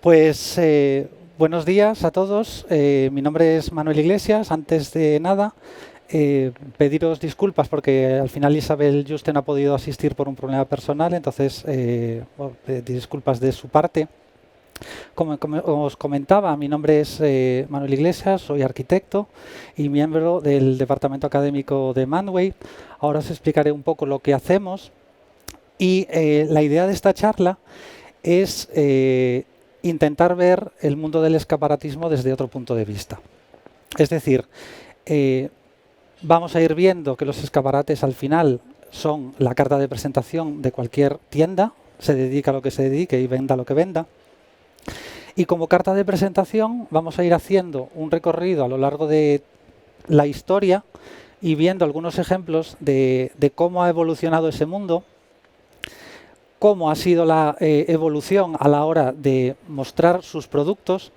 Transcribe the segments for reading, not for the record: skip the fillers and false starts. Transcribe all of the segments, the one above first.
Pues buenos días a todos. Mi nombre es Manuel Iglesias. Antes de nada, pediros disculpas porque al final Isabel Juste no ha podido asistir por un problema personal, entonces disculpas de su parte. Como os comentaba, mi nombre es Manuel Iglesias, soy arquitecto y miembro del departamento académico de Manway. Ahora os explicaré un poco lo que hacemos y la idea de esta charla es intentar ver el mundo del escaparatismo desde otro punto de vista. Es decir, vamos a ir viendo que los escaparates al final son la carta de presentación de cualquier tienda, se dedica a lo que se dedique y venda lo que venda. Y como carta de presentación vamos a ir haciendo un recorrido a lo largo de la historia y viendo algunos ejemplos de cómo ha evolucionado ese mundo, cómo ha sido la evolución a la hora de mostrar sus productos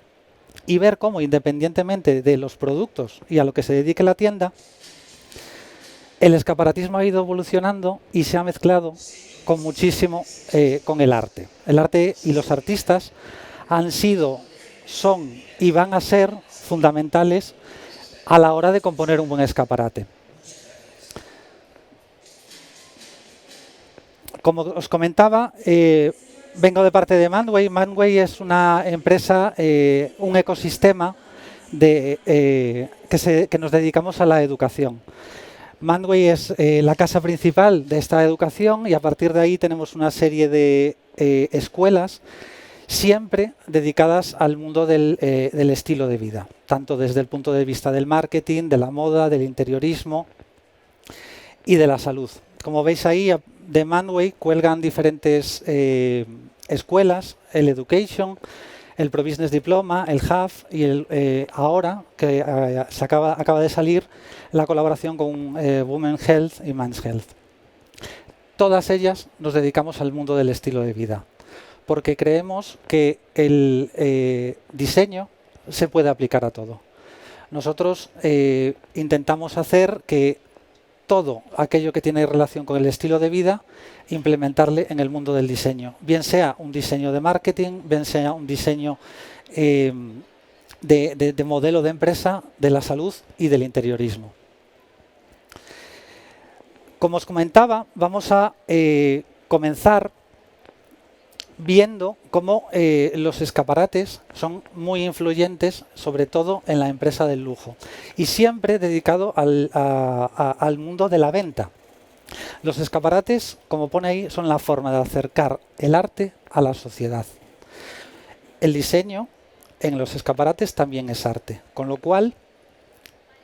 y ver cómo, independientemente de los productos y a lo que se dedique la tienda, el escaparatismo ha ido evolucionando y se ha mezclado con muchísimo con el arte. El arte y los artistas han sido, son y van a ser fundamentales a la hora de componer un buen escaparate. Como os comentaba, vengo de parte de Manway. Manway es una empresa, un ecosistema que nos dedicamos a la educación. Manway es la casa principal de esta educación y a partir de ahí tenemos una serie de escuelas siempre dedicadas al mundo del estilo de vida, tanto desde el punto de vista del marketing, de la moda, del interiorismo y de la salud. Como veis ahí, de Manway cuelgan diferentes escuelas, el Education, el Pro Business Diploma, el HAF y ahora que acaba de salir la colaboración con Women Health y Men's Health. Todas ellas nos dedicamos al mundo del estilo de vida, porque creemos que el diseño se puede aplicar a todo. Nosotros intentamos hacer que todo aquello que tiene relación con el estilo de vida, implementarle en el mundo del diseño. Bien sea un diseño de marketing, bien sea un diseño de modelo de empresa, de la salud y del interiorismo. Como os comentaba, vamos a comenzar viendo cómo los escaparates son muy influyentes, sobre todo en la empresa del lujo, y siempre dedicado al mundo de la venta. Los escaparates, como pone ahí, son la forma de acercar el arte a la sociedad. El diseño en los escaparates también es arte, con lo cual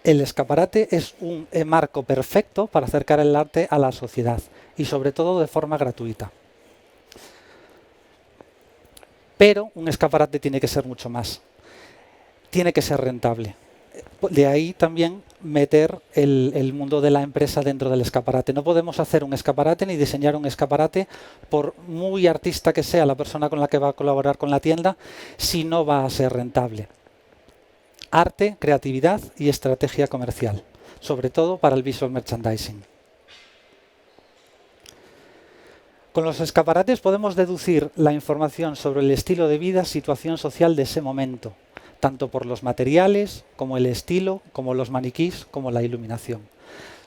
el escaparate es un marco perfecto para acercar el arte a la sociedad y sobre todo de forma gratuita. Pero un escaparate tiene que ser mucho más. Tiene que ser rentable. De ahí también meter el mundo de la empresa dentro del escaparate. No podemos hacer un escaparate ni diseñar un escaparate, por muy artista que sea la persona con la que va a colaborar con la tienda, si no va a ser rentable. Arte, creatividad y estrategia comercial, sobre todo para el visual merchandising. Con los escaparates podemos deducir la información sobre el estilo de vida, situación social de ese momento, tanto por los materiales, como el estilo, como los maniquís, como la iluminación.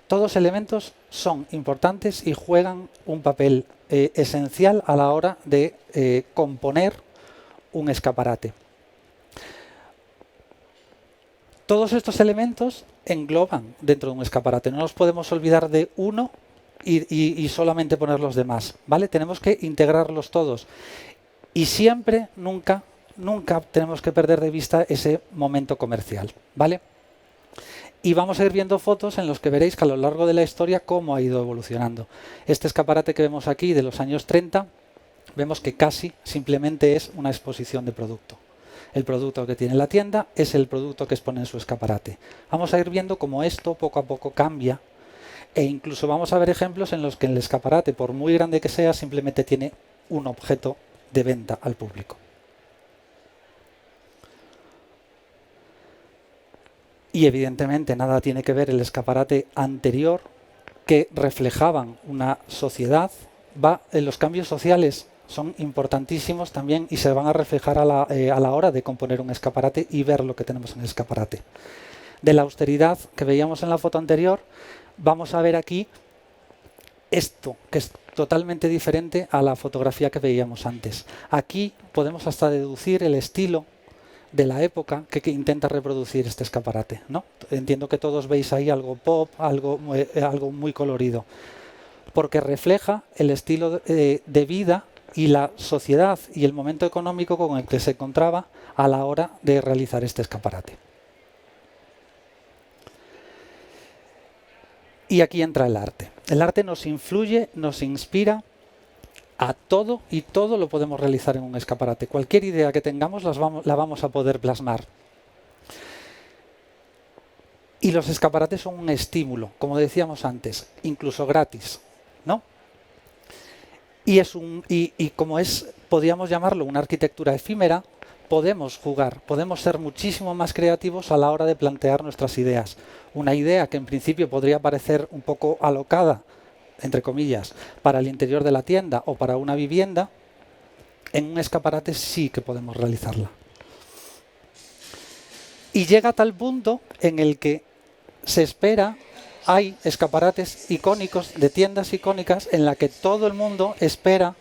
Todos elementos son importantes y juegan un papel esencial a la hora de componer un escaparate. Todos estos elementos engloban dentro de un escaparate. No nos podemos olvidar de uno y solamente poner los demás, ¿vale? Tenemos que integrarlos todos y siempre, nunca tenemos que perder de vista ese momento comercial, ¿vale? Y vamos a ir viendo fotos en los que veréis que a lo largo de la historia cómo ha ido evolucionando. Este escaparate que vemos aquí de los años 30, vemos que casi simplemente es una exposición de producto. El producto que tiene la tienda es el producto que expone en su escaparate. Vamos a ir viendo cómo esto poco a poco cambia. E incluso vamos a ver ejemplos en los que el escaparate, por muy grande que sea, simplemente tiene un objeto de venta al público. Y evidentemente nada tiene que ver el escaparate anterior, que reflejaban una sociedad. Los cambios sociales son importantísimos también y se van a reflejar a la hora de componer un escaparate y ver lo que tenemos en el escaparate. De la austeridad que veíamos en la foto anterior, vamos a ver aquí esto, que es totalmente diferente a la fotografía que veíamos antes. Aquí podemos hasta deducir el estilo de la época que intenta reproducir este escaparate, ¿no? Entiendo que todos veis ahí algo pop, algo muy colorido, porque refleja el estilo de vida y la sociedad y el momento económico con el que se encontraba a la hora de realizar este escaparate. Y aquí entra el arte. El arte nos influye, nos inspira a todo y todo lo podemos realizar en un escaparate. Cualquier idea que tengamos la vamos a poder plasmar. Y los escaparates son un estímulo, como decíamos antes, incluso gratis, ¿no? Y como podríamos llamarlo una arquitectura efímera, podemos jugar, podemos ser muchísimo más creativos a la hora de plantear nuestras ideas. Una idea que en principio podría parecer un poco alocada, entre comillas, para el interior de la tienda o para una vivienda, en un escaparate sí que podemos realizarla. Y llega a tal punto en el que se espera, hay escaparates icónicos de tiendas icónicas en la que todo el mundo espera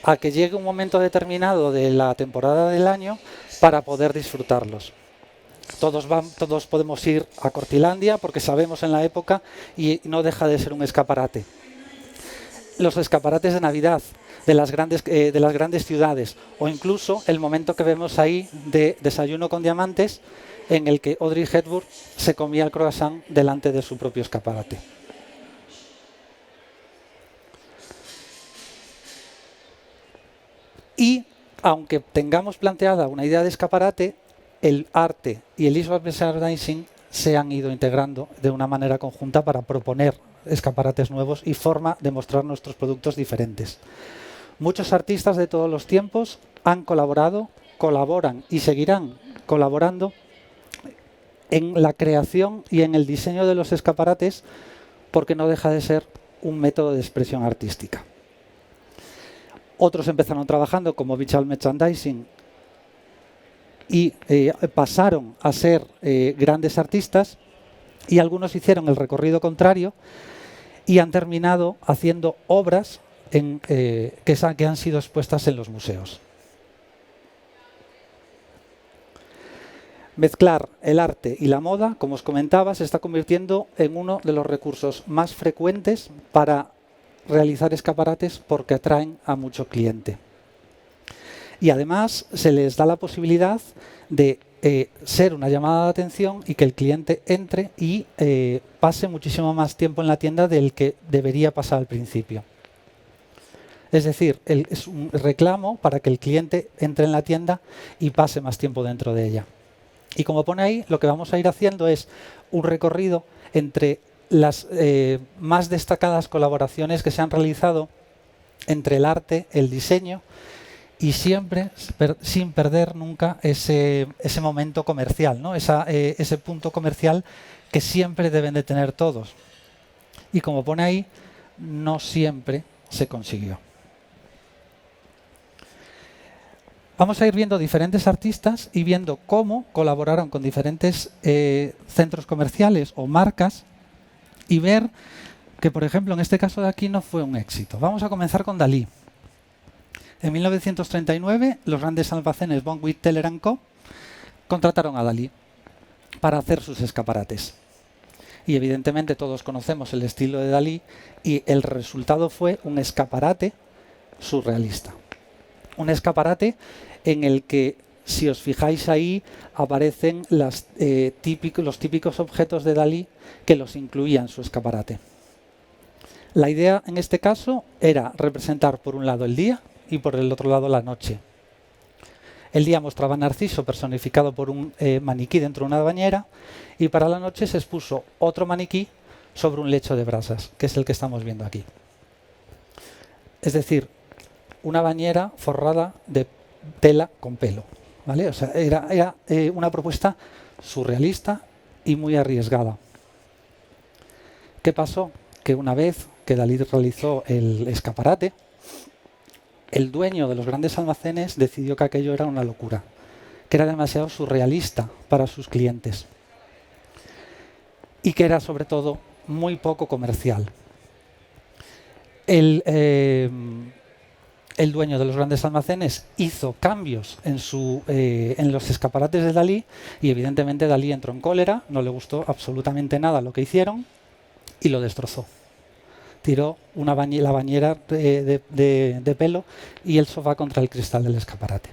a que llegue un momento determinado de la temporada del año para poder disfrutarlos. Todos podemos ir a Cortilandia porque sabemos en la época y no deja de ser un escaparate. Los escaparates de Navidad de las grandes ciudades, o incluso el momento que vemos ahí de Desayuno con Diamantes, en el que Audrey Hepburn se comía el croissant delante de su propio escaparate. Y aunque tengamos planteada una idea de escaparate, el arte y el visual merchandising se han ido integrando de una manera conjunta para proponer escaparates nuevos y forma de mostrar nuestros productos diferentes. Muchos artistas de todos los tiempos han colaborado, colaboran y seguirán colaborando en la creación y en el diseño de los escaparates porque no deja de ser un método de expresión artística. Otros empezaron trabajando como visual merchandising y pasaron a ser grandes artistas, y algunos hicieron el recorrido contrario y han terminado haciendo obras que han sido expuestas en los museos. Mezclar el arte y la moda, como os comentaba, se está convirtiendo en uno de los recursos más frecuentes para realizar escaparates porque atraen a mucho cliente. Y además se les da la posibilidad de ser una llamada de atención y que el cliente entre y pase muchísimo más tiempo en la tienda del que debería pasar al principio. Es decir, es un reclamo para que el cliente entre en la tienda y pase más tiempo dentro de ella. Y como pone ahí, lo que vamos a ir haciendo es un recorrido entre las más destacadas colaboraciones que se han realizado entre el arte, el diseño, y siempre sin perder nunca ese momento comercial, ¿no? Ese punto comercial que siempre deben de tener todos. Y como pone ahí, no siempre se consiguió. Vamos a ir viendo diferentes artistas y viendo cómo colaboraron con diferentes centros comerciales o marcas y ver que, por ejemplo, en este caso de aquí no fue un éxito. Vamos a comenzar con Dalí. En 1939, los grandes almacenes Bonwit, Teller & Co. contrataron a Dalí para hacer sus escaparates. Y evidentemente todos conocemos el estilo de Dalí y el resultado fue un escaparate surrealista. Un escaparate en el que, si os fijáis ahí, aparecen los típicos objetos de Dalí que los incluía en su escaparate. La idea en este caso era representar por un lado el día y por el otro lado la noche. El día mostraba a Narciso personificado por un maniquí dentro de una bañera y para la noche se expuso otro maniquí sobre un lecho de brasas, que es el que estamos viendo aquí. Es decir, una bañera forrada de tela con pelo, ¿vale? O sea, era una propuesta surrealista y muy arriesgada. ¿Qué pasó? Que una vez que Dalí realizó el escaparate, el dueño de los grandes almacenes decidió que aquello era una locura, que era demasiado surrealista para sus clientes y que era sobre todo muy poco comercial. El dueño de los grandes almacenes hizo cambios en los escaparates de Dalí y evidentemente Dalí entró en cólera, no le gustó absolutamente nada lo que hicieron y lo destrozó. Tiró la bañera de pelo y el sofá contra el cristal del escaparate.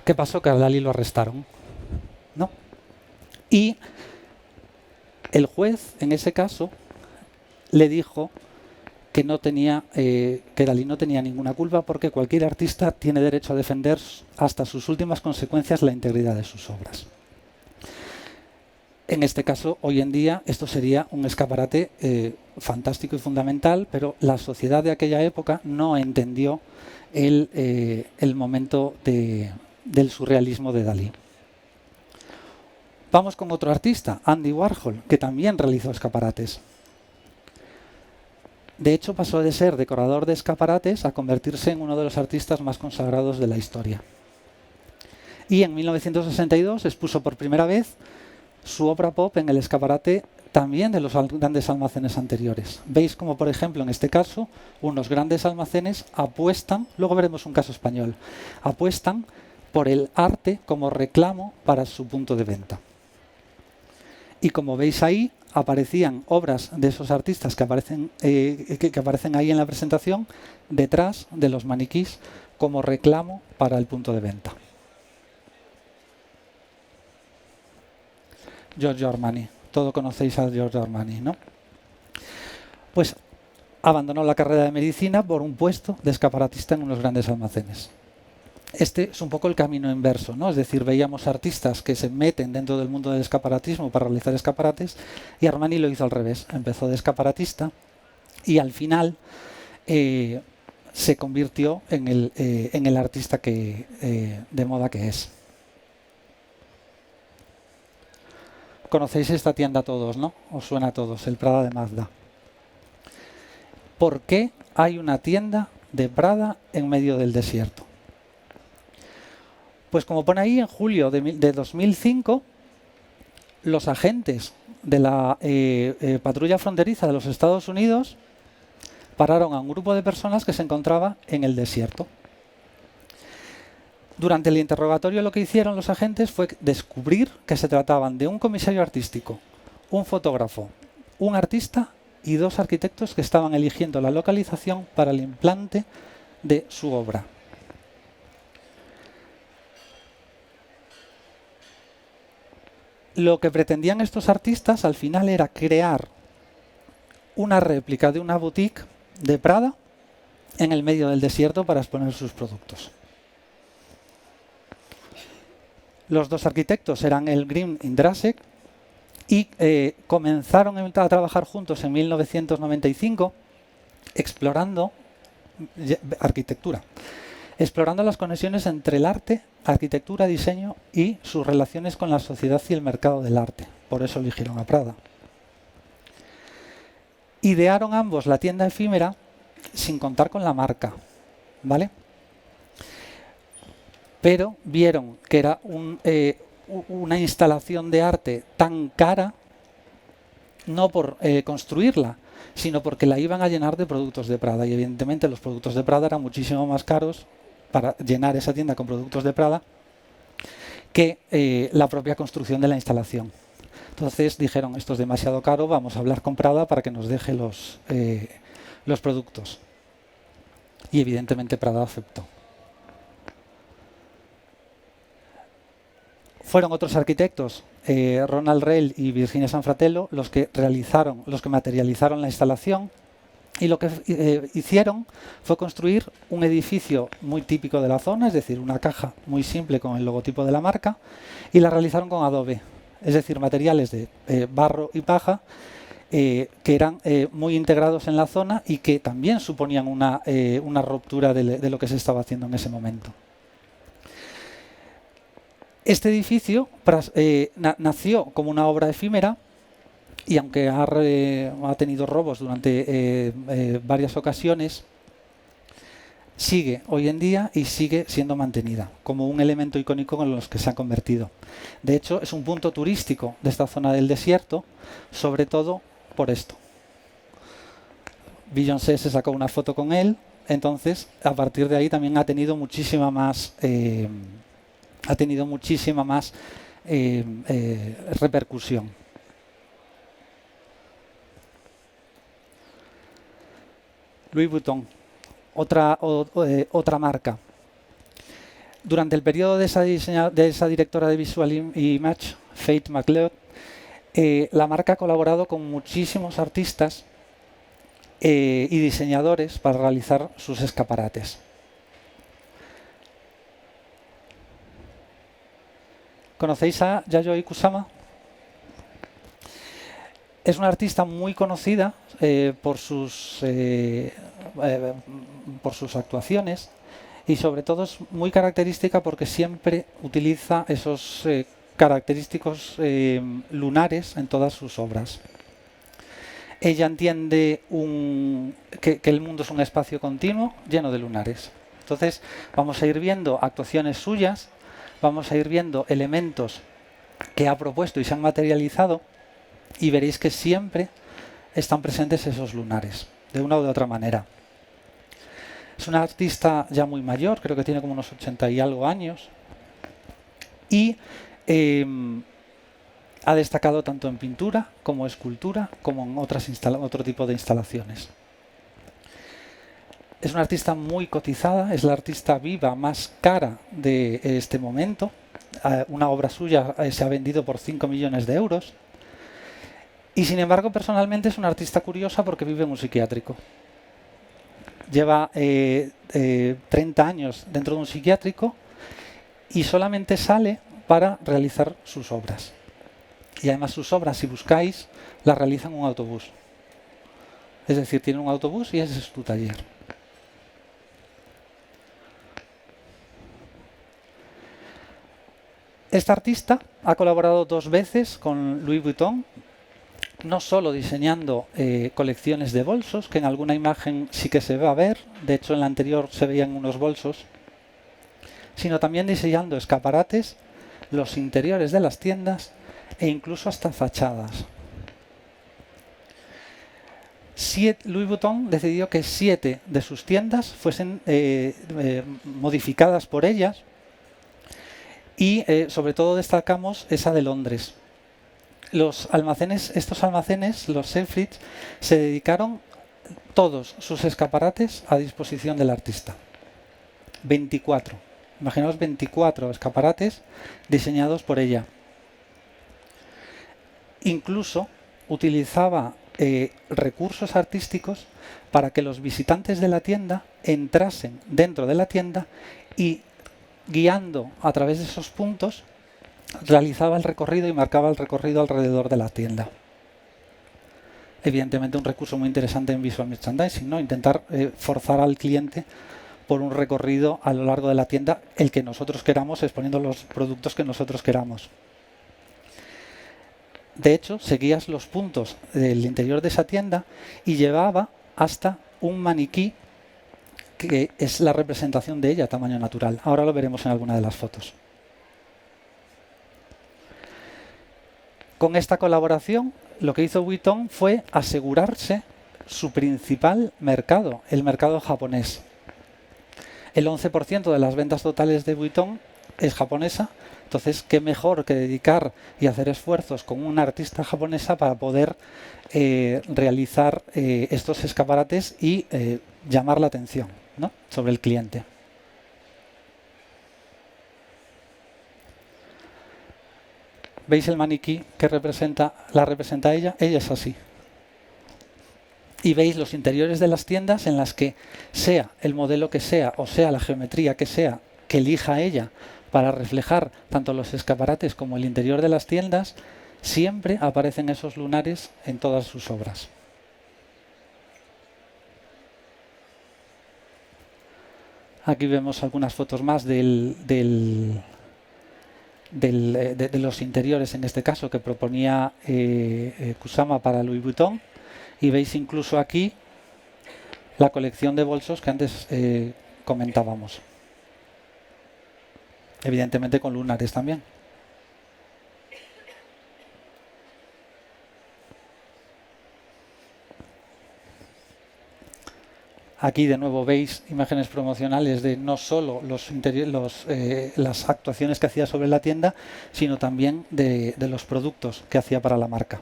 ¿Qué pasó? Que a Dalí lo arrestaron, ¿no? Y el juez, en ese caso, le dijo que Dalí no tenía ninguna culpa porque cualquier artista tiene derecho a defender hasta sus últimas consecuencias la integridad de sus obras. En este caso, hoy en día, esto sería un escaparate fantástico y fundamental, pero la sociedad de aquella época no entendió el momento del surrealismo de Dalí. Vamos con otro artista, Andy Warhol, que también realizó escaparates. De hecho, pasó de ser decorador de escaparates a convertirse en uno de los artistas más consagrados de la historia. Y en 1962 expuso por primera vez su obra pop en el escaparate también de los grandes almacenes anteriores. Veis como, por ejemplo, en este caso, unos grandes almacenes apuestan, luego veremos un caso español, apuestan por el arte como reclamo para su punto de venta. Y como veis ahí, aparecían obras de esos artistas que aparecen ahí en la presentación detrás de los maniquís como reclamo para el punto de venta. Giorgio Armani. Todos conocéis a Giorgio Armani, ¿no? Pues abandonó la carrera de medicina por un puesto de escaparatista en unos grandes almacenes. Este es un poco el camino inverso, ¿no? Es decir, veíamos artistas que se meten dentro del mundo del escaparatismo para realizar escaparates y Armani lo hizo al revés. Empezó de escaparatista y al final se convirtió en el artista de moda que es. Conocéis esta tienda todos, ¿no? Os suena a todos, el Prada de Mazda. ¿Por qué hay una tienda de Prada en medio del desierto? Pues como pone ahí, en julio de 2005, los agentes de la patrulla fronteriza de los Estados Unidos pararon a un grupo de personas que se encontraba en el desierto. Durante el interrogatorio lo que hicieron los agentes fue descubrir que se trataban de un comisario artístico, un fotógrafo, un artista y 2 arquitectos que estaban eligiendo la localización para el implante de su obra. Lo que pretendían estos artistas al final era crear una réplica de una boutique de Prada en el medio del desierto para exponer sus productos. Los 2 arquitectos eran el Grimm y Drašek y comenzaron a trabajar juntos en 1995 explorando arquitectura, explorando las conexiones entre el arte, arquitectura, diseño y sus relaciones con la sociedad y el mercado del arte. Por eso eligieron a Prada. Idearon ambos la tienda efímera sin contar con la marca, ¿vale? Pero vieron que era una instalación de arte tan cara, no por construirla, sino porque la iban a llenar de productos de Prada. Y evidentemente los productos de Prada eran muchísimo más caros para llenar esa tienda con productos de Prada que la propia construcción de la instalación. Entonces dijeron, esto es demasiado caro, vamos a hablar con Prada para que nos deje los productos. Y evidentemente Prada aceptó. Fueron otros arquitectos, Ronald Rell y Virginia Sanfratello, los que materializaron la instalación y lo que hicieron fue construir un edificio muy típico de la zona, es decir, una caja muy simple con el logotipo de la marca, y la realizaron con adobe, es decir, materiales de barro y paja que eran muy integrados en la zona y que también suponían una ruptura de lo que se estaba haciendo en ese momento. Este edificio nació como una obra efímera y aunque ha tenido robos durante varias ocasiones, sigue hoy en día y sigue siendo mantenida como un elemento icónico en los que se ha convertido. De hecho, es un punto turístico de esta zona del desierto, sobre todo por esto. Beyoncé se sacó una foto con él, entonces a partir de ahí también ha tenido muchísima más repercusión. Louis Vuitton, otra marca. Durante el periodo de esa directora de Visual Image, Faith McLeod, la marca ha colaborado con muchísimos artistas y diseñadores para realizar sus escaparates. ¿Conocéis a Yayoi Kusama? Es una artista muy conocida por sus actuaciones y sobre todo es muy característica porque siempre utiliza esos característicos lunares en todas sus obras. Ella entiende que el mundo es un espacio continuo lleno de lunares. Entonces vamos a ir viendo actuaciones suyas, vamos a ir viendo elementos que ha propuesto y se han materializado y veréis que siempre están presentes esos lunares, de una u de otra manera. Es una artista ya muy mayor, creo que tiene como unos 80 y algo años, y ha destacado tanto en pintura como escultura, como en otro tipo de instalaciones. Es una artista muy cotizada, es la artista viva más cara de este momento. Una obra suya se ha vendido por 5 millones de euros. Y sin embargo, personalmente es una artista curiosa porque vive en un psiquiátrico. Lleva 30 años dentro de un psiquiátrico y solamente sale para realizar sus obras. Y además sus obras, si buscáis, las realiza en un autobús. Es decir, tiene un autobús y ese es su taller. Esta artista ha colaborado 2 veces con Louis Vuitton, no solo diseñando colecciones de bolsos, que en alguna imagen sí que se va a ver, de hecho en la anterior se veían unos bolsos, sino también diseñando escaparates, los interiores de las tiendas e incluso hasta fachadas. Louis Vuitton decidió que 7 de sus tiendas fuesen modificadas por ellas y sobre todo destacamos esa de Londres. Estos almacenes, los Selfridges, se dedicaron todos sus escaparates a disposición del artista. 24. Imaginaos 24 escaparates diseñados por ella. Incluso utilizaba recursos artísticos para que los visitantes de la tienda entrasen dentro de la tienda y, guiando a través de esos puntos, realizaba el recorrido y marcaba el recorrido alrededor de la tienda. Evidentemente un recurso muy interesante en visual merchandising, ¿no? Intentar forzar al cliente por un recorrido a lo largo de la tienda, el que nosotros queramos, exponiendo los productos que nosotros queramos. De hecho, seguías los puntos del interior de esa tienda y llevaba hasta un maniquí que es la representación de ella a tamaño natural. Ahora lo veremos en alguna de las fotos. Con esta colaboración, lo que hizo Vuitton fue asegurarse su principal mercado, el mercado japonés. El 11% de las ventas totales de Vuitton es japonesa, entonces qué mejor que dedicar y hacer esfuerzos con una artista japonesa para poder realizar estos escaparates y llamar la atención, ¿no?, sobre el cliente. ¿Veis el maniquí que la representa ella? Ella es así. Y veis los interiores de las tiendas en las que, sea el modelo que sea o sea la geometría que sea que elija ella para reflejar tanto los escaparates como el interior de las tiendas, siempre aparecen esos lunares en todas sus obras. Aquí vemos algunas fotos más de los interiores, en este caso, que proponía Kusama para Louis Vuitton. Y veis incluso aquí la colección de bolsos que antes comentábamos. Evidentemente con lunares también. Aquí de nuevo veis imágenes promocionales de no solo las actuaciones que hacía sobre la tienda, sino también de los productos que hacía para la marca.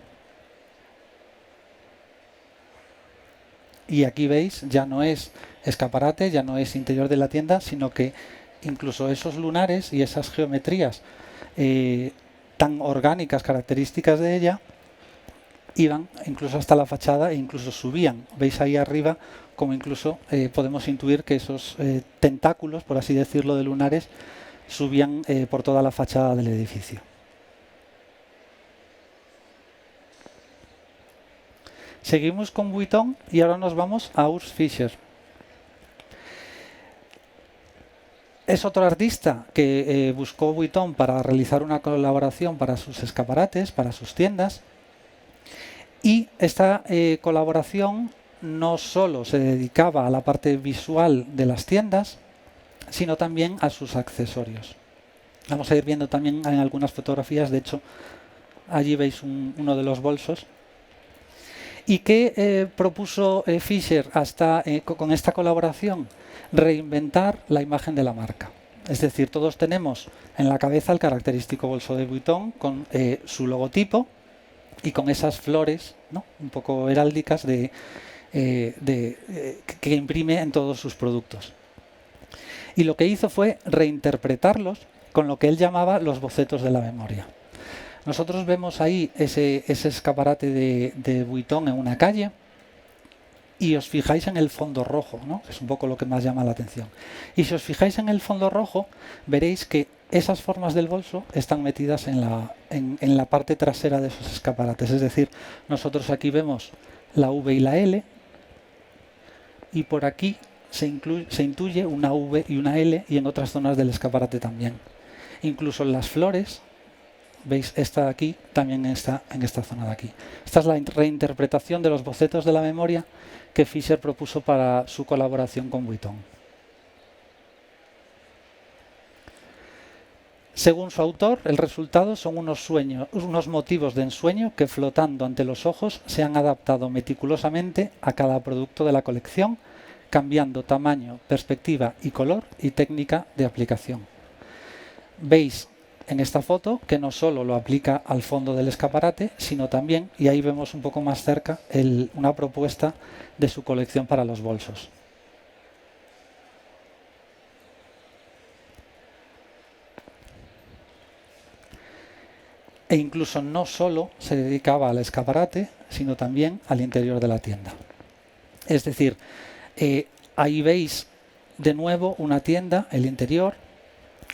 Y aquí veis, ya no es escaparate, ya no es interior de la tienda, sino que incluso esos lunares y esas geometrías tan orgánicas, características de ella, iban incluso hasta la fachada e incluso subían. Veis ahí arriba como incluso podemos intuir que esos tentáculos, por así decirlo, de lunares, subían por toda la fachada del edificio. Seguimos con Vuitton y ahora nos vamos a Urs Fischer. Es otro artista que buscó Vuitton para realizar una colaboración para sus escaparates, para sus tiendas. Y esta colaboración no solo se dedicaba a la parte visual de las tiendas, sino también a sus accesorios. Vamos a ir viendo también en algunas fotografías, de hecho, allí veis uno de los bolsos. ¿Y qué propuso Fischer con esta colaboración? Reinventar la imagen de la marca. Es decir, todos tenemos en la cabeza el característico bolso de Vuitton con su logotipo y con esas flores, ¿no?, un poco heráldicas que imprime en todos sus productos. Y lo que hizo fue reinterpretarlos con lo que él llamaba los bocetos de la memoria. Nosotros vemos ahí ese escaparate de Vuitton en una calle y os fijáis en el fondo rojo, ¿no?, es un poco lo que más llama la atención. Y si os fijáis en el fondo rojo, veréis que esas formas del bolso están metidas en la parte trasera de esos escaparates. Es decir, nosotros aquí vemos la V y la L y por aquí se intuye una V y una L y en otras zonas del escaparate también. Incluso en las flores, veis esta de aquí, también está en esta zona de aquí. Esta es la reinterpretación de los bocetos de la memoria que Fischer propuso para su colaboración con Vuitton. Según su autor, el resultado son unos motivos de ensueño que flotando ante los ojos se han adaptado meticulosamente a cada producto de la colección, cambiando tamaño, perspectiva y color y técnica de aplicación. Veis en esta foto que no solo lo aplica al fondo del escaparate, sino también, y ahí vemos un poco más cerca, una propuesta de su colección para los bolsos. E incluso no solo se dedicaba al escaparate, sino también al interior de la tienda. Es decir, ahí veis de nuevo una tienda, el interior,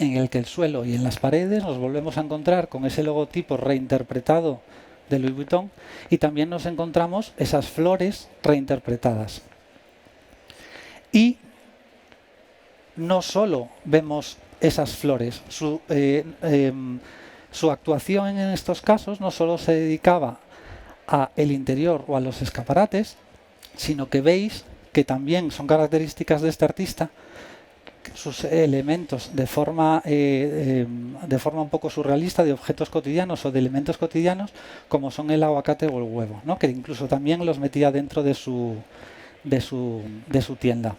en el que el suelo y en las paredes nos volvemos a encontrar con ese logotipo reinterpretado de Louis Vuitton y también nos encontramos esas flores reinterpretadas. Y no solo vemos esas flores, su actuación en estos casos no solo se dedicaba a el interior o a los escaparates, sino que veis que también son características de este artista sus elementos de forma un poco surrealista, de objetos cotidianos o de elementos cotidianos, como son el aguacate o el huevo, ¿no?, que incluso también los metía dentro de su tienda.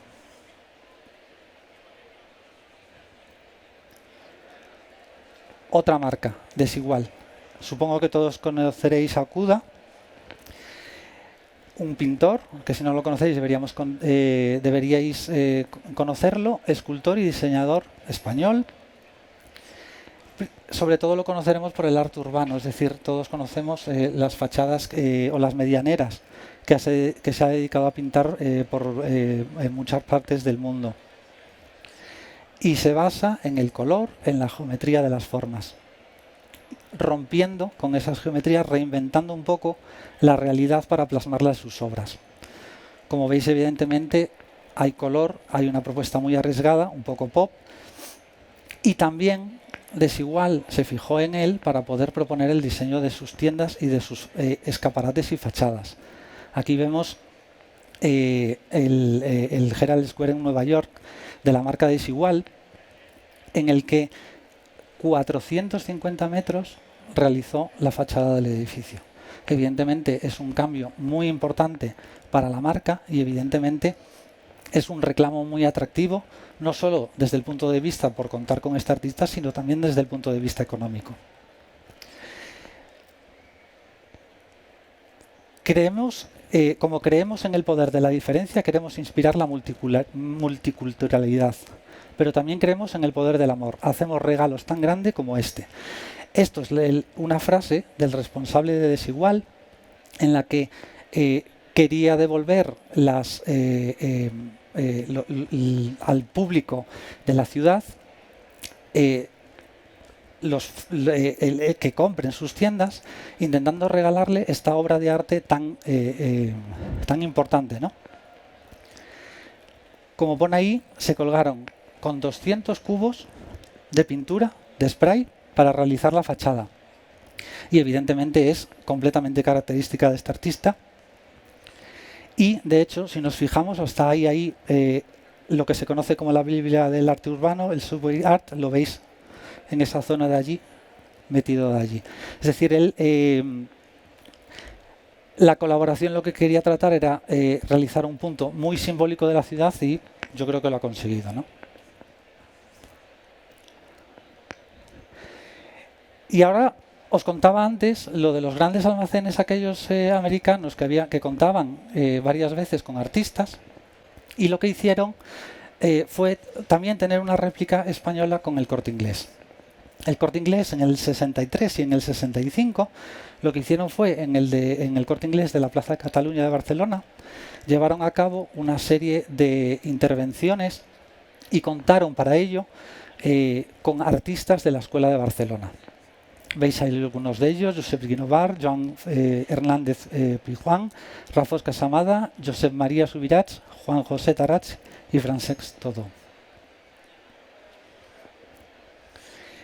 Otra marca, Desigual. Supongo que todos conoceréis a Cuda, un pintor, que si no lo conocéis deberíais conocerlo, escultor y diseñador español. Sobre todo lo conoceremos por el arte urbano, es decir, todos conocemos las fachadas o las medianeras que se ha dedicado a pintar en muchas partes del mundo. Y se basa en el color, en la geometría de las formas, rompiendo con esas geometrías, reinventando un poco la realidad para plasmarla en sus obras. Como veis, evidentemente, hay color, hay una propuesta muy arriesgada, un poco pop, y también Desigual se fijó en él para poder proponer el diseño de sus tiendas y de sus escaparates y fachadas. Aquí vemos el Herald Square en Nueva York, de la marca Desigual, en el que 450 metros realizó la fachada del edificio. Evidentemente es un cambio muy importante para la marca y evidentemente es un reclamo muy atractivo, no solo desde el punto de vista por contar con este artista, sino también desde el punto de vista económico. Como creemos en el poder de la diferencia, queremos inspirar la multiculturalidad, pero también creemos en el poder del amor. Hacemos regalos tan grandes como este. Esto es una frase del responsable de Desigual en la que quería devolver al público de la ciudad que compren sus tiendas, intentando regalarle esta obra de arte tan importante, ¿no? Como pone ahí, se colgaron con 200 cubos de pintura, de spray, para realizar la fachada. Y evidentemente es completamente característica de este artista. Y de hecho, si nos fijamos, hasta ahí lo que se conoce como la Biblia del arte urbano, el subway art, lo veis en esa zona de allí, metido de allí. Es decir, la colaboración lo que quería tratar era realizar un punto muy simbólico de la ciudad y yo creo que lo ha conseguido, ¿no? Y ahora os contaba antes lo de los grandes almacenes aquellos americanos que contaban varias veces con artistas, y lo que hicieron fue también tener una réplica española con el Corte Inglés. El Corte Inglés en el 63 y en el 65 lo que hicieron fue en el Corte Inglés de la Plaza de Cataluña de Barcelona, llevaron a cabo una serie de intervenciones y contaron para ello con artistas de la Escuela de Barcelona. Veis ahí algunos de ellos: Josep Guinovar, Joan Hernández Pijuán, Rafos Casamada, Josep María Subirats, Juan José Tarach y Francesc Todó.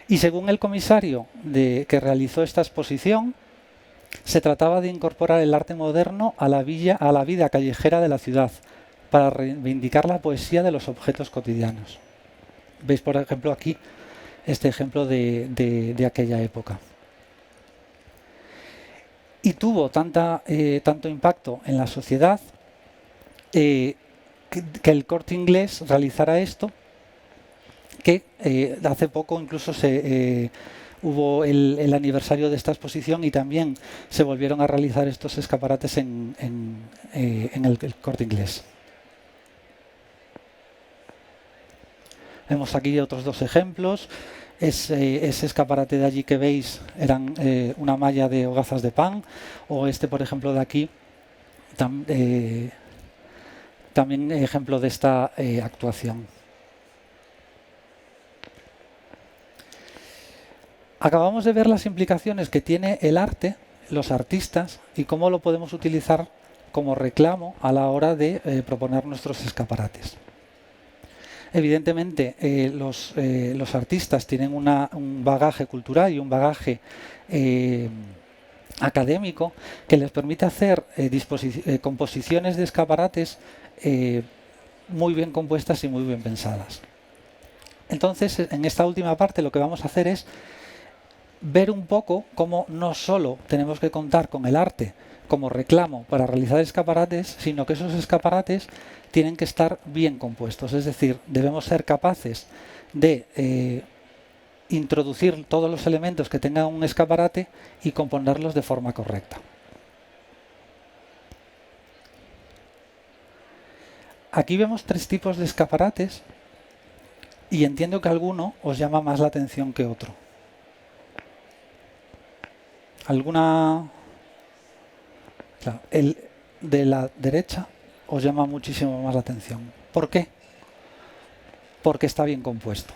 Y según el comisario que realizó esta exposición, se trataba de incorporar el arte moderno a la vida callejera de la ciudad, para reivindicar la poesía de los objetos cotidianos. Veis, por ejemplo, aquí este ejemplo de aquella época. Y tuvo tanto impacto en la sociedad que el Corte Inglés realizara esto, que hace poco incluso hubo el aniversario de esta exposición y también se volvieron a realizar estos escaparates en el Corte Inglés. Vemos aquí otros dos ejemplos. Ese escaparate de allí que veis eran una malla de hogazas de pan, o este, por ejemplo, de aquí, también ejemplo de esta actuación. Acabamos de ver las implicaciones que tiene el arte, los artistas, y cómo lo podemos utilizar como reclamo a la hora de proponer nuestros escaparates. Evidentemente, los artistas tienen un bagaje cultural y un bagaje académico que les permite hacer composiciones de escaparates muy bien compuestas y muy bien pensadas. Entonces, en esta última parte lo que vamos a hacer es ver un poco cómo no solo tenemos que contar con el arte como reclamo para realizar escaparates, sino que esos escaparates tienen que estar bien compuestos. Es decir, debemos ser capaces de introducir todos los elementos que tengan un escaparate y componerlos de forma correcta. Aquí vemos tres tipos de escaparates y entiendo que alguno os llama más la atención que otro. ¿Alguna? Claro, el de la derecha os llama muchísimo más la atención. ¿Por qué? Porque está bien compuesto.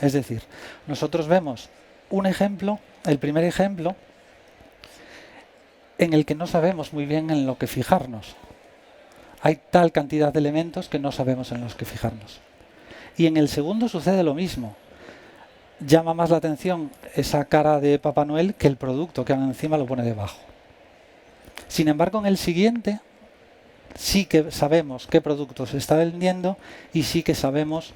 Es decir, nosotros vemos un ejemplo, el primer ejemplo, en el que no sabemos muy bien en lo que fijarnos. Hay tal cantidad de elementos que no sabemos en los que fijarnos. Y en el segundo sucede lo mismo. Llama más la atención esa cara de Papá Noel que el producto que encima lo pone debajo. Sin embargo, en el siguiente sí que sabemos qué producto se está vendiendo y sí que sabemos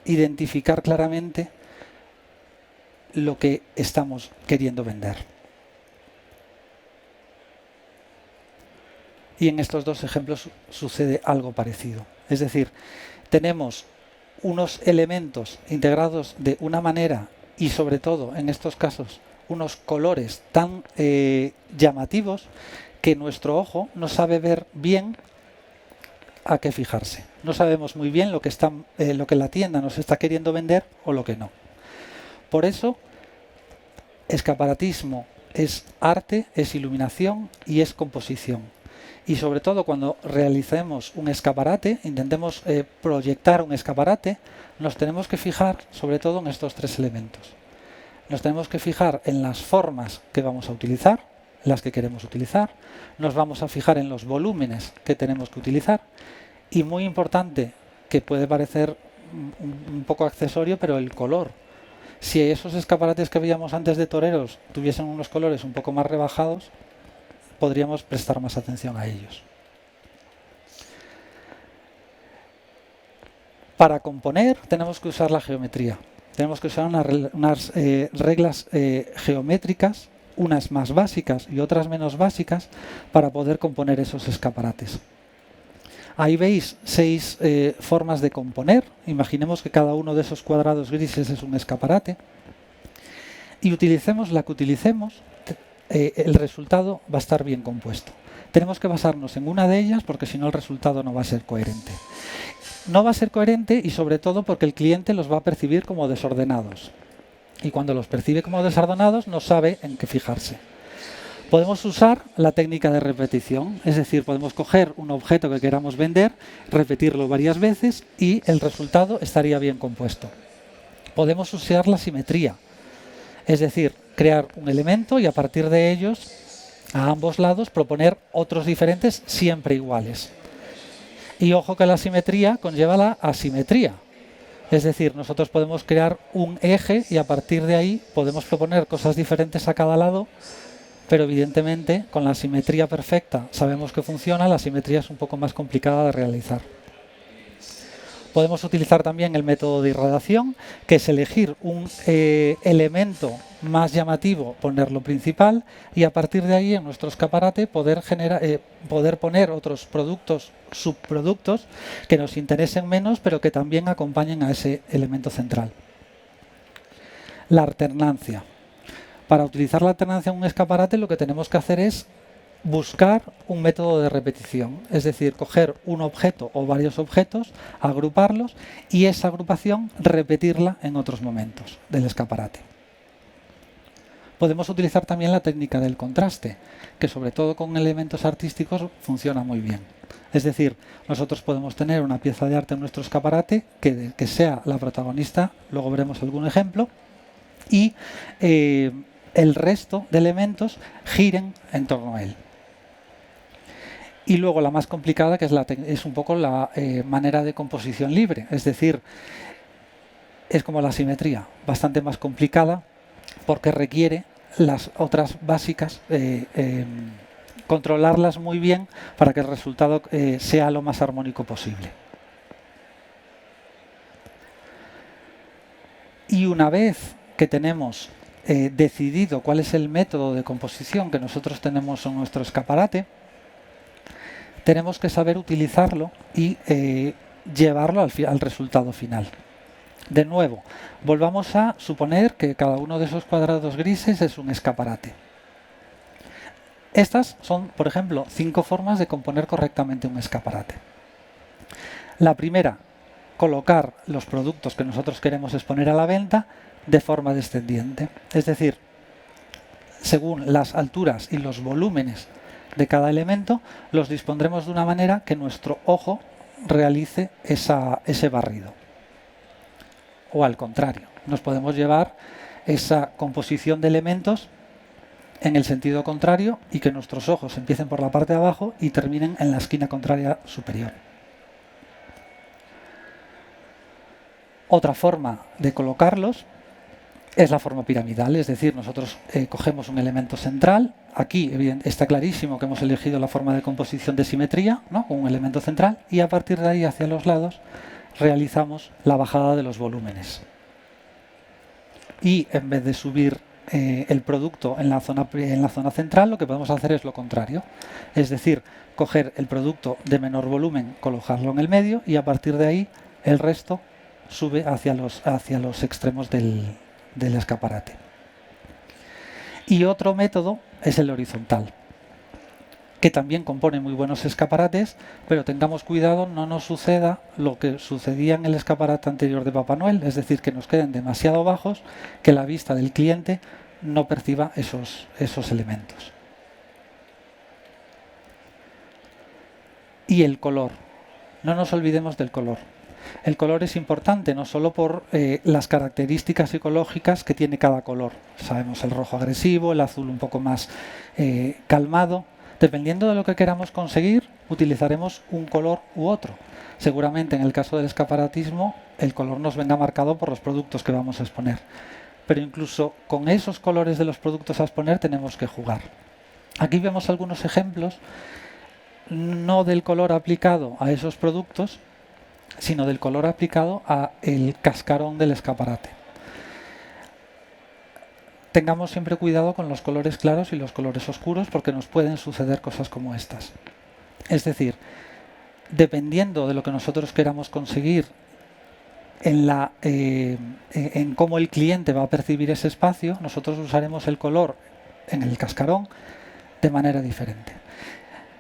identificar claramente lo que estamos queriendo vender. Y en estos dos ejemplos sucede algo parecido. Es decir, tenemos unos elementos integrados de una manera y sobre todo en estos casos unos colores tan llamativos que nuestro ojo no sabe ver bien a qué fijarse. No sabemos muy bien lo que la tienda nos está queriendo vender o lo que no. Por eso, escaparatismo es arte, es iluminación y es composición. Y sobre todo cuando realicemos un escaparate, intentemos proyectar un escaparate, nos tenemos que fijar sobre todo en estos tres elementos. Nos tenemos que fijar en las formas que vamos a utilizar, las que queremos utilizar, nos vamos a fijar en los volúmenes que tenemos que utilizar y muy importante, que puede parecer un poco accesorio, pero el color. Si esos escaparates que veíamos antes de toreros tuviesen unos colores un poco más rebajados, podríamos prestar más atención a ellos. Para componer tenemos que usar la geometría. Tenemos que usar unas reglas geométricas, unas más básicas y otras menos básicas, para poder componer esos escaparates. Ahí veis 6 formas de componer. Imaginemos que cada uno de esos cuadrados grises es un escaparate. Y utilicemos la que utilicemos, el resultado va a estar bien compuesto. Tenemos que basarnos en una de ellas porque si no el resultado no va a ser coherente. No va a ser coherente y sobre todo porque el cliente los va a percibir como desordenados. Y cuando los percibe como desordenados no sabe en qué fijarse. Podemos usar la técnica de repetición, es decir, podemos coger un objeto que queramos vender, repetirlo varias veces y el resultado estaría bien compuesto. Podemos usar la simetría, es decir, crear un elemento y a partir de ellos, a ambos lados, proponer otros diferentes siempre iguales. Y ojo que la simetría conlleva la asimetría. Es decir, nosotros podemos crear un eje y a partir de ahí podemos proponer cosas diferentes a cada lado, pero evidentemente con la simetría perfecta sabemos que funciona, la simetría es un poco más complicada de realizar. Podemos utilizar también el método de irradiación, que es elegir un elemento más llamativo, ponerlo principal y a partir de ahí en nuestro escaparate poder poner otros productos, subproductos que nos interesen menos pero que también acompañen a ese elemento central. La alternancia. Para utilizar la alternancia en un escaparate lo que tenemos que hacer es buscar un método de repetición, es decir, coger un objeto o varios objetos, agruparlos y esa agrupación repetirla en otros momentos del escaparate. Podemos utilizar también la técnica del contraste, que sobre todo con elementos artísticos funciona muy bien. Es decir, nosotros podemos tener una pieza de arte en nuestro escaparate que sea la protagonista, luego veremos algún ejemplo, y el resto de elementos giren en torno a él. Y luego la más complicada, que es un poco la manera de composición libre, es decir, es como la simetría, bastante más complicada porque requiere las otras básicas, controlarlas muy bien para que el resultado sea lo más armónico posible. Y una vez que tenemos decidido cuál es el método de composición que nosotros tenemos en nuestro escaparate, tenemos que saber utilizarlo y llevarlo al resultado final. De nuevo, volvamos a suponer que cada uno de esos cuadrados grises es un escaparate. Estas son, por ejemplo, 5 formas de componer correctamente un escaparate. La primera, colocar los productos que nosotros queremos exponer a la venta de forma descendiente. Es decir, según las alturas y los volúmenes de cada elemento, los dispondremos de una manera que nuestro ojo realice ese barrido. O al contrario, nos podemos llevar esa composición de elementos en el sentido contrario y que nuestros ojos empiecen por la parte de abajo y terminen en la esquina contraria superior. Otra forma de colocarlos Es la forma piramidal, es decir, nosotros cogemos un elemento central. Aquí está clarísimo que hemos elegido la forma de composición de simetría, ¿no? Con un elemento central, y a partir de ahí hacia los lados realizamos la bajada de los volúmenes. Y en vez de subir el producto en la zona central, lo que podemos hacer es lo contrario. Es decir, coger el producto de menor volumen, colocarlo en el medio y a partir de ahí el resto sube hacia los extremos del escaparate. Y otro método es el horizontal, que también compone muy buenos escaparates, pero tengamos cuidado, no nos suceda lo que sucedía en el escaparate anterior de Papá Noel, es decir, que nos queden demasiado bajos, que la vista del cliente no perciba esos elementos. Y el color. No nos olvidemos del color. El color es importante no solo por las características psicológicas que tiene cada color. Sabemos el rojo agresivo, el azul un poco más calmado. Dependiendo de lo que queramos conseguir, utilizaremos un color u otro. Seguramente en el caso del escaparatismo, el color nos venga marcado por los productos que vamos a exponer. Pero incluso con esos colores de los productos a exponer tenemos que jugar. Aquí vemos algunos ejemplos, no del color aplicado a esos productos, sino del color aplicado a el cascarón del escaparate. Tengamos siempre cuidado con los colores claros y los colores oscuros porque nos pueden suceder cosas como estas. Es decir, dependiendo de lo que nosotros queramos conseguir en cómo el cliente va a percibir ese espacio, nosotros usaremos el color en el cascarón de manera diferente.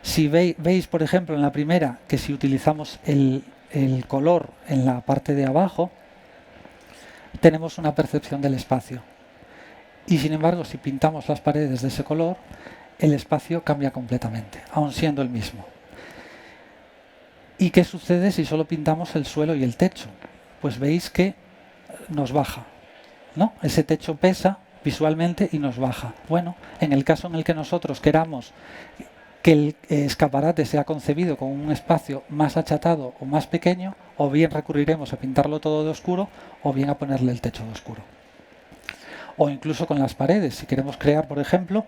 Si veis, por ejemplo, en la primera, que si utilizamos el color en la parte de abajo, tenemos una percepción del espacio. Y sin embargo, si pintamos las paredes de ese color, el espacio cambia completamente, aun siendo el mismo. ¿Y qué sucede si solo pintamos el suelo y el techo? Pues veis que nos baja, ¿no? Ese techo pesa visualmente y nos baja. Bueno, en el caso en el que nosotros queramos que el escaparate sea concebido con un espacio más achatado o más pequeño, o bien recurriremos a pintarlo todo de oscuro, o bien a ponerle el techo de oscuro. O incluso con las paredes, si queremos crear, por ejemplo,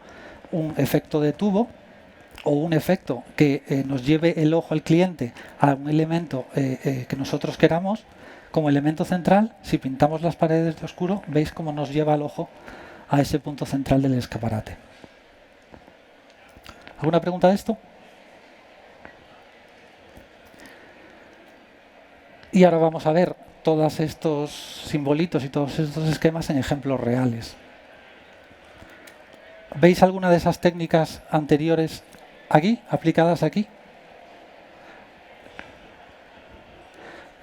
un efecto de tubo o un efecto que nos lleve el ojo al cliente a un elemento que nosotros queramos, como elemento central, si pintamos las paredes de oscuro, veis cómo nos lleva el ojo a ese punto central del escaparate. ¿Alguna pregunta de esto? Y ahora vamos a ver todos estos simbolitos y todos estos esquemas en ejemplos reales. ¿Veis alguna de esas técnicas anteriores aquí, aplicadas aquí?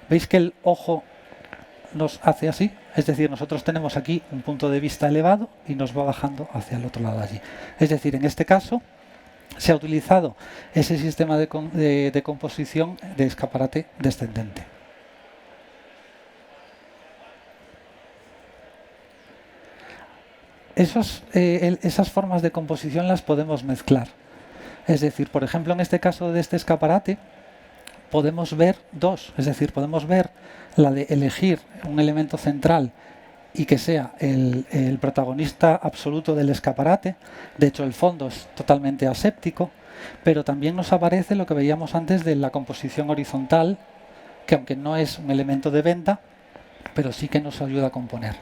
¿Veis que el ojo nos hace así? Es decir, nosotros tenemos aquí un punto de vista elevado y nos va bajando hacia el otro lado allí. Es decir, en este caso se ha utilizado ese sistema de composición de escaparate descendente. Esas formas de composición las podemos mezclar. Es decir, por ejemplo, en este caso de este escaparate, podemos ver dos. Es decir, podemos ver la de elegir un elemento central y que sea el protagonista absoluto del escaparate. De hecho, el fondo es totalmente aséptico, pero también nos aparece lo que veíamos antes de la composición horizontal, que aunque no es un elemento de venta, pero sí que nos ayuda a componer.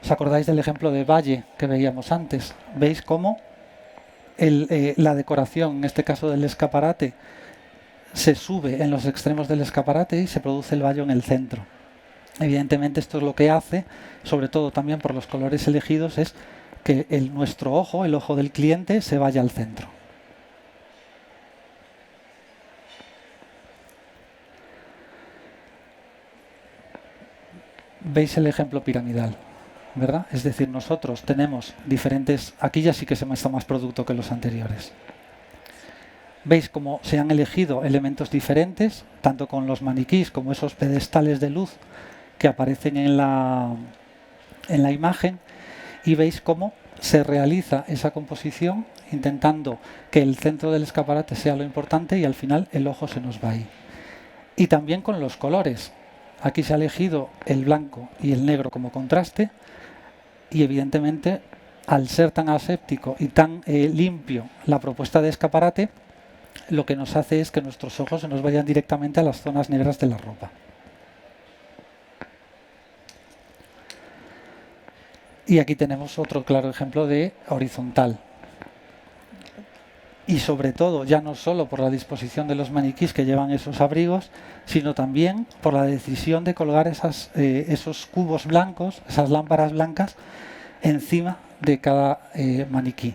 ¿Os acordáis del ejemplo de valle que veíamos antes? ¿Veis cómo la decoración, en este caso del escaparate, se sube en los extremos del escaparate y se produce el valle en el centro? Evidentemente esto es lo que hace, sobre todo también por los colores elegidos, es que nuestro ojo, el ojo del cliente, se vaya al centro. ¿Veis el ejemplo piramidal? ¿Verdad? Es decir, nosotros tenemos diferentes... Aquí ya sí que se muestra más producto que los anteriores. ¿Veis cómo se han elegido elementos diferentes, tanto con los maniquís como esos pedestales de luz que aparecen en la imagen? Y veis cómo se realiza esa composición intentando que el centro del escaparate sea lo importante y al final el ojo se nos va ahí. Y también con los colores. Aquí se ha elegido el blanco y el negro como contraste y evidentemente al ser tan aséptico y tan limpio la propuesta de escaparate, lo que nos hace es que nuestros ojos se nos vayan directamente a las zonas negras de la ropa. Y aquí tenemos otro claro ejemplo de horizontal. Y sobre todo, ya no solo por la disposición de los maniquís que llevan esos abrigos, sino también por la decisión de colgar esos cubos blancos, esas lámparas blancas, encima de cada maniquí.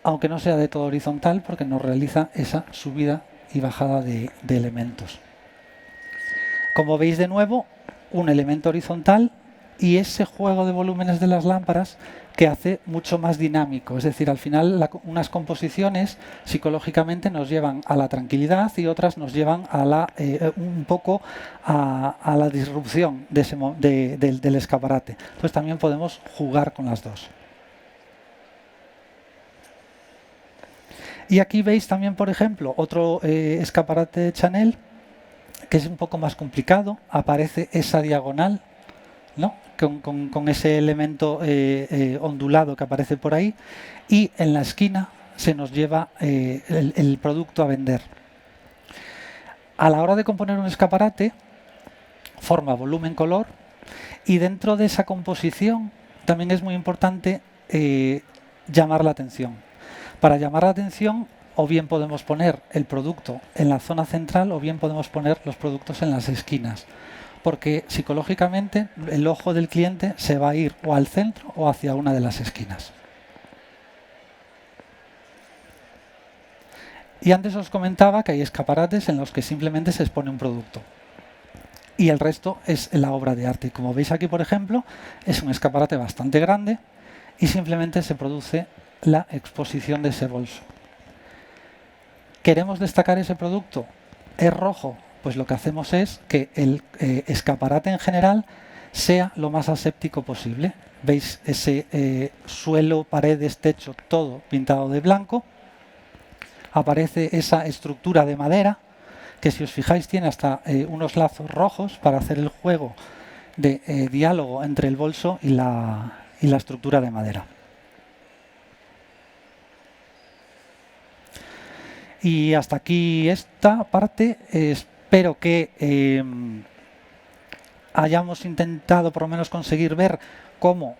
Aunque no sea de todo horizontal, porque nos realiza esa subida y bajada de elementos. Como veis de nuevo, un elemento horizontal y ese juego de volúmenes de las lámparas que hace mucho más dinámico. Es decir, al final unas composiciones psicológicamente nos llevan a la tranquilidad y otras nos llevan a un poco a la disrupción del escaparate. Entonces también podemos jugar con las dos. Y aquí veis también, por ejemplo, otro escaparate de Chanel que es un poco más complicado. Aparece esa diagonal, ¿no? Con ese elemento ondulado que aparece por ahí, y en la esquina se nos lleva el producto a vender. A la hora de componer un escaparate, forma volumen color, y dentro de esa composición también es muy importante llamar la atención. Para llamar la atención, o bien podemos poner el producto en la zona central, o bien podemos poner los productos en las esquinas. Porque psicológicamente el ojo del cliente se va a ir o al centro o hacia una de las esquinas. Y antes os comentaba que hay escaparates en los que simplemente se expone un producto. Y el resto es la obra de arte. Como veis aquí, por ejemplo, es un escaparate bastante grande y simplemente se produce la exposición de ese bolso. ¿Queremos destacar ese producto? ¿Es rojo? Pues lo que hacemos es que el escaparate en general sea lo más aséptico posible. ¿Veis ese suelo, paredes, techo, todo pintado de blanco? Aparece esa estructura de madera que, si os fijáis, tiene hasta unos lazos rojos para hacer el juego de diálogo entre el bolso y la estructura de madera. Y hasta aquí esta parte. Espero que hayamos intentado por lo menos conseguir ver cómo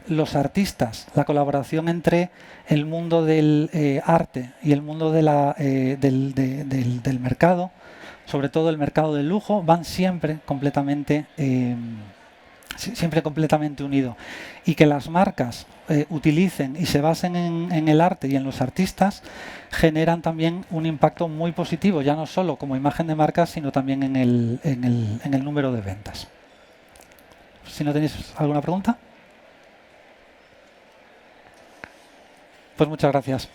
los artistas, la colaboración entre el mundo del arte y el mundo del mercado, sobre todo el mercado del lujo, van siempre completamente unido, y que las marcas utilicen y se basen en el arte y en los artistas generan también un impacto muy positivo, ya no solo como imagen de marca, sino también en el número de ventas. Si no tenéis alguna pregunta, pues muchas gracias.